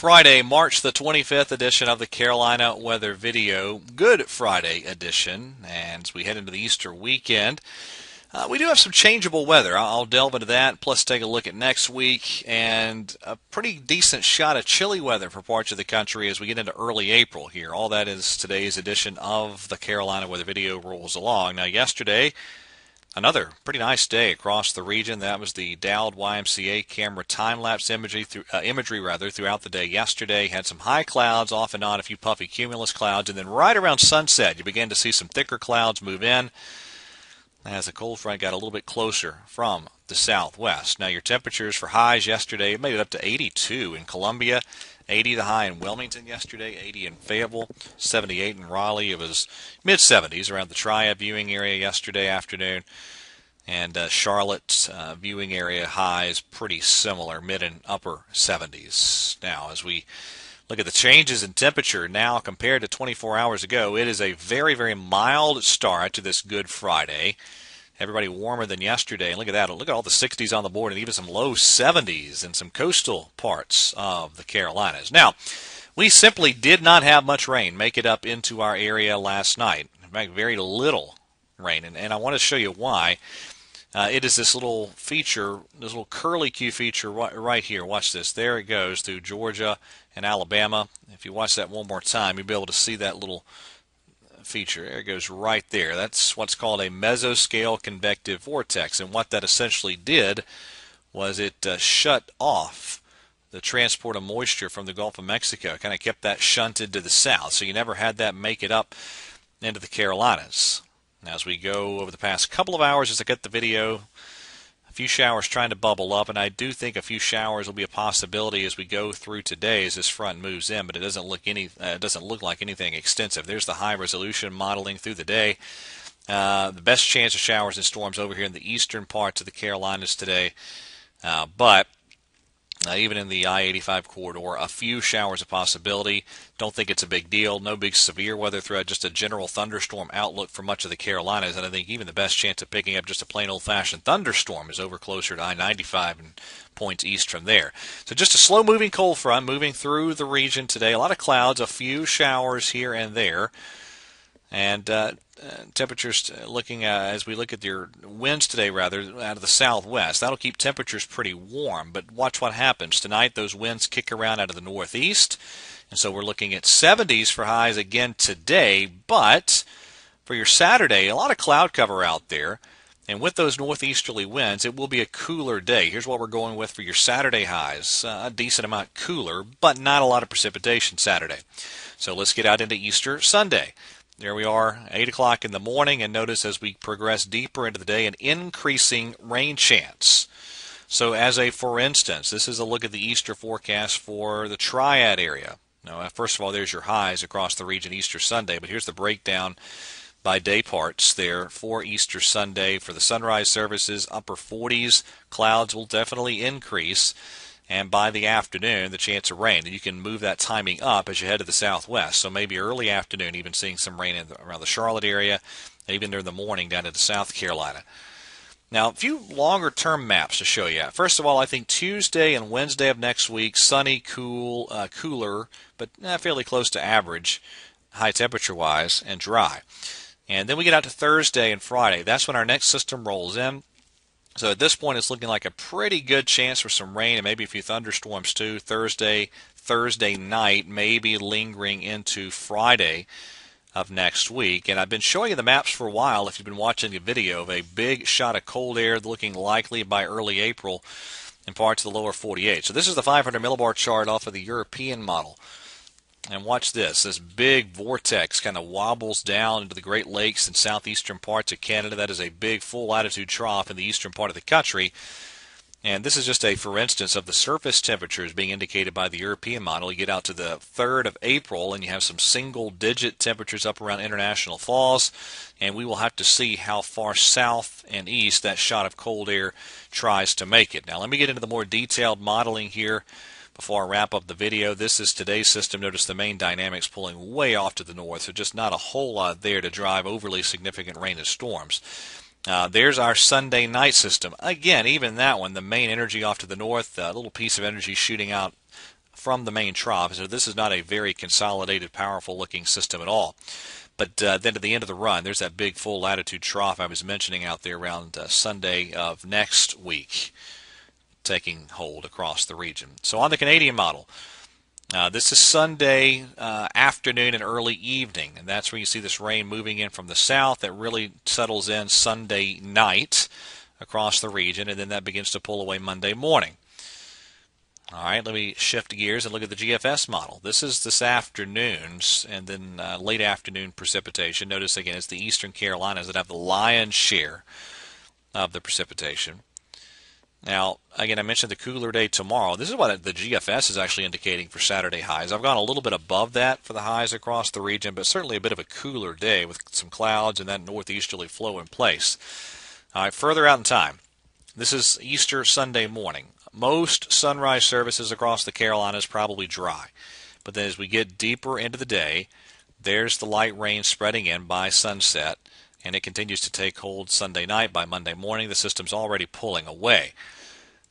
Friday, March the 25th edition of the Carolina Weather Video, Good Friday edition. And as we head into the Easter weekend, we do have some changeable weather. I'll delve into that, plus take a look at next week, and a pretty decent shot of chilly weather for parts of the country as we get into early April here. All that is today's edition of the Carolina Weather Video rolls along. Now, yesterday, another pretty nice day across the region. That was the Dowd YMCA camera time-lapse imagery throughout the day yesterday. Had some high clouds, off and on, a few puffy cumulus clouds, and then right around sunset, you began to see some thicker clouds move in as the cold front got a little bit closer from the southwest. Now, your temperatures for highs yesterday, it made it up to 82 in Columbia, 80 the high in Wilmington yesterday, 80 in Fayetteville, 78 in Raleigh. It was mid-70s around the Triad viewing area yesterday afternoon. And Charlotte's viewing area highs pretty similar, mid and upper 70s. Now, as we look at the changes in temperature now compared to 24 hours ago, it is a very, very mild start to this Good Friday. Everybody warmer than yesterday. And look at that. Look at all the 60s on the board and even some low 70s in some coastal parts of the Carolinas. Now, we simply did not have much rain make it up into our area last night. In fact, very little rain. And I want to show you why. It is this little feature, this little curly Q feature right here. Watch this. There it goes through Georgia and Alabama. If you watch that one more time, you'll be able to see that little feature. There it goes right there. That's what's called a mesoscale convective vortex. And what that essentially did was it shut off the transport of moisture from the Gulf of Mexico. It kind of kept that shunted to the south. So you never had that make it up into the Carolinas. Now, as we go over the past couple of hours, as I get the video, a few showers trying to bubble up, and I do think a few showers will be a possibility as we go through today as this front moves in, but it doesn't look like anything extensive. There's the high-resolution modeling through the day. The best chance of showers and storms over here in the eastern parts of the Carolinas today, but even in the I-85 corridor, a few showers a possibility. Don't think it's a big deal. No big severe weather threat, just a general thunderstorm outlook for much of the Carolinas. And I think even the best chance of picking up just a plain old-fashioned thunderstorm is over closer to I-95 and points east from there. So just a slow-moving cold front moving through the region today. A lot of clouds, a few showers here and there. And temperatures looking as we look at your winds today, rather, out of the southwest. That'll keep temperatures pretty warm, but watch what happens. Tonight, those winds kick around out of the northeast, and so we're looking at 70s for highs again today, but for your Saturday, a lot of cloud cover out there, and with those northeasterly winds, it will be a cooler day. Here's what we're going with for your Saturday highs. A decent amount cooler, but not a lot of precipitation Saturday. So let's get out into Easter Sunday. There we are, 8 o'clock in the morning, and notice as we progress deeper into the day, an increasing rain chance. So for instance, this is a look at the Easter forecast for the Triad area. Now, first of all, there's your highs across the region Easter Sunday, but here's the breakdown by day parts there for Easter Sunday. For the sunrise services, upper 40s, clouds will definitely increase. And by the afternoon, the chance of rain. And you can move that timing up as you head to the southwest. So maybe early afternoon, even seeing some rain around the Charlotte area, and even during the morning down into South Carolina. Now, a few longer-term maps to show you. First of all, I think Tuesday and Wednesday of next week, sunny, cooler, but fairly close to average, high temperature-wise, and dry. And then we get out to Thursday and Friday. That's when our next system rolls in. So at this point, it's looking like a pretty good chance for some rain and maybe a few thunderstorms too. Thursday night, maybe lingering into Friday of next week. And I've been showing you the maps for a while if you've been watching the video of a big shot of cold air looking likely by early April in parts of the lower 48. So this is the 500 millibar chart off of the European model. And watch this. This big vortex kind of wobbles down into the Great Lakes and southeastern parts of Canada. That is a big full latitude trough in the eastern part of the country. And this is just for instance, of the surface temperatures being indicated by the European model. You get out to the 3rd of April, and you have some single-digit temperatures up around International Falls. And we will have to see how far south and east that shot of cold air tries to make it. Now, let me get into the more detailed modeling here before I wrap up the video. This is today's system. Notice the main dynamics pulling way off to the north, so just not a whole lot there to drive overly significant rain and storms. There's our Sunday night system. Again, even that one, the main energy off to the north, a little piece of energy shooting out from the main trough, so this is not a very consolidated, powerful-looking system at all. But then at the end of the run, there's that big full latitude trough I was mentioning out there around Sunday of next week, taking hold across the region. So on the Canadian model, this is Sunday afternoon and early evening, and that's where you see this rain moving in from the south that really settles in Sunday night across the region, and then that begins to pull away Monday morning. All right, let me shift gears and look at the GFS model. This is this afternoon's and then late afternoon precipitation. Notice again, it's the eastern Carolinas that have the lion's share of the precipitation. Now, again, I mentioned the cooler day tomorrow. This is what the GFS is actually indicating for Saturday highs. I've gone a little bit above that for the highs across the region, but certainly a bit of a cooler day with some clouds and that northeasterly flow in place. All right, further out in time, this is Easter Sunday morning. Most sunrise services across the Carolinas probably dry. But then as we get deeper into the day, there's the light rain spreading in by sunset, and it continues to take hold Sunday night. By Monday morning, the system's already pulling away.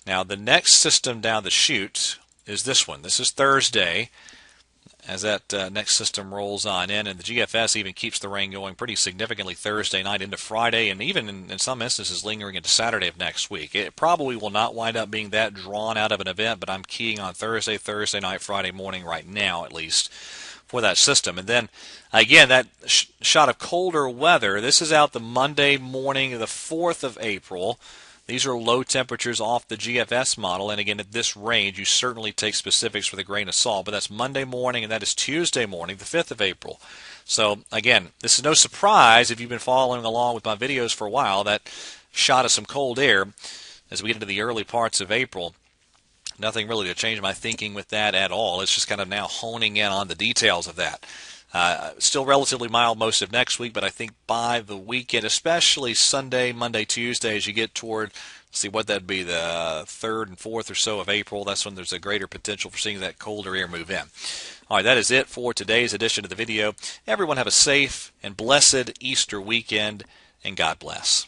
Now, the next system down the chute is this one. This is Thursday, as that next system rolls on in, and the GFS even keeps the rain going pretty significantly Thursday night into Friday, and even in some instances lingering into Saturday of next week. It probably will not wind up being that drawn out of an event, but I'm keying on Thursday night, Friday morning right now at least for that system. And then, again, that shot of colder weather, this is out the Monday morning of the 4th of April. These are low temperatures off the GFS model, and again, at this range, you certainly take specifics with a grain of salt, but that's Monday morning, and that is Tuesday morning, the 5th of April. So, again, this is no surprise if you've been following along with my videos for a while, that shot of some cold air as we get into the early parts of April. Nothing really to change my thinking with that at all. It's just kind of now honing in on the details of that. Still relatively mild most of next week, but I think by the weekend, especially Sunday, Monday, Tuesday, as you get toward, see what that'd be, the 3rd and 4th or so of April, that's when there's a greater potential for seeing that colder air move in. All right, that is it for today's edition of the video. Everyone have a safe and blessed Easter weekend, and God bless.